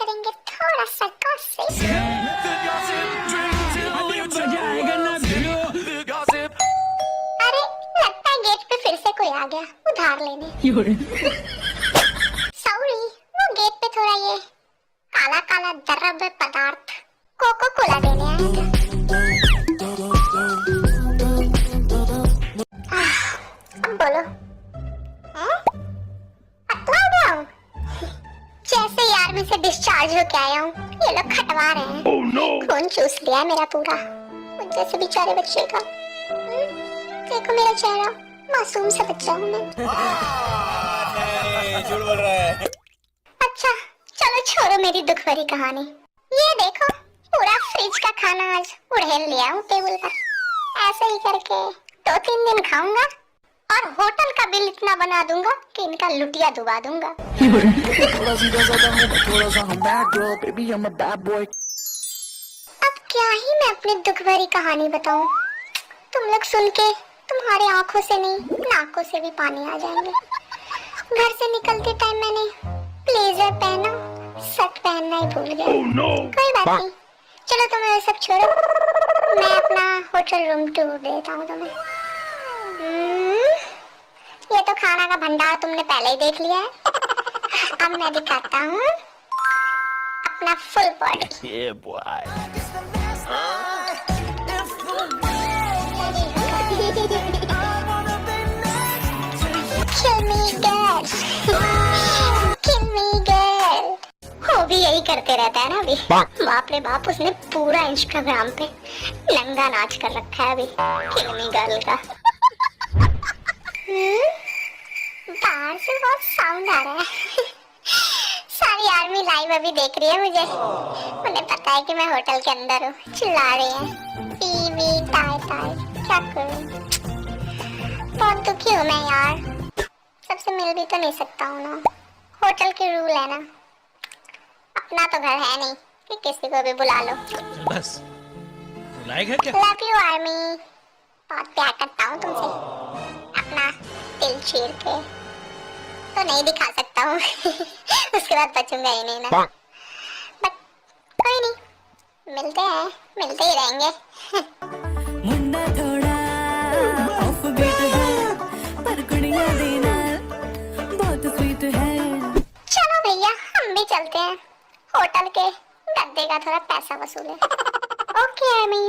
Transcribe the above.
करेंगे थोड़ा सा गॉसिप। अरे लगता है गेट पे फिर से कोई आ गया उधार लेने। सॉरी, वो गेट पे थोड़ा ये काला काला द्रव्य पदार्थ कोको कोला देने आया था। अब बोलो, पतला हो गया हूँ? जैसे यार में से डिस्चार्ज होके आया हूँ, ये लोग खटवा रहे हैं। oh, no. खून चूस लिया है मेरा पूरा, मुझ जैसे बेचारे बच्चे का। देखो मेरा चेहरा, मासूम सा बच्चा हूँ मैं। नहीं, झूठ बोल रहा है। अच्छा चलो छोड़ो मेरी दुख भरी कहानी। ये देखो पूरा फ्रिज का खाना आज उड़ेल लिया हूँ टेबल पर। ऐसे ही करके 2-3 दिन खाऊंगा और होटल का बिल इतना बना दूंगा कि इनका लुटिया डुबा दूंगा। अब क्या ही मैं अपनी दुख भरी कहानी बताऊं, तुम लोग सुन के तुम्हारे आंखों से नहीं नाकों से भी पानी आ जाएंगे। घर से निकलते टाइम मैंने ब्लेजर पहना, शर्ट पहनना ही भूल गया। oh, no. कोई बात नहीं, चलो तुम्हें वो सब छोड़ो, मैं अपना होटल रूम टूर देता हूँ तुम्हें। ये तो खाना का भंडार तुमने पहले ही देख लिया है। अब मैं दिखाता हूँ अपना फुल बॉडी। ये boy. Kill me girl, kill me girl। वो भी यही करते रहता है ना अभी। बाप रे बाप, उसने पूरा इंस्टाग्राम पे नंगा नाच कर रखा है अभी किल मी गर्ल का। बाहर से बहुत साउंड आ रहा है। सारी आर्मी लाइव अभी देख रही है मुझे। उन्हें पता है कि मैं होटल के अंदर हूँ, चिल्ला रही है टीवी टाई टाई। क्या करूँ, बहुत दुखी हूँ मैं यार। सबसे मिल भी तो नहीं सकता हूँ ना, होटल के रूल है ना। अपना तो घर है नहीं कि किसी को भी बुला लो। बस लाइक है क्या? लव यू आर्मी, बहुत प्यार करता हूँ तुमसे। अपना दिल चीर के तो नहीं दिखा सकता हूँ। उसके बाद बचूंगा ही नहीं ना। बट कोई नहीं, मिलते ही रहेंगे। मुंडा थोड़ा ऑफ बीट है पर कुड़िया देना बहुत स्वीट है। चलो भैया हम भी चलते हैं, होटल के गद्दे का थोड़ा पैसा वसूले। Okay army.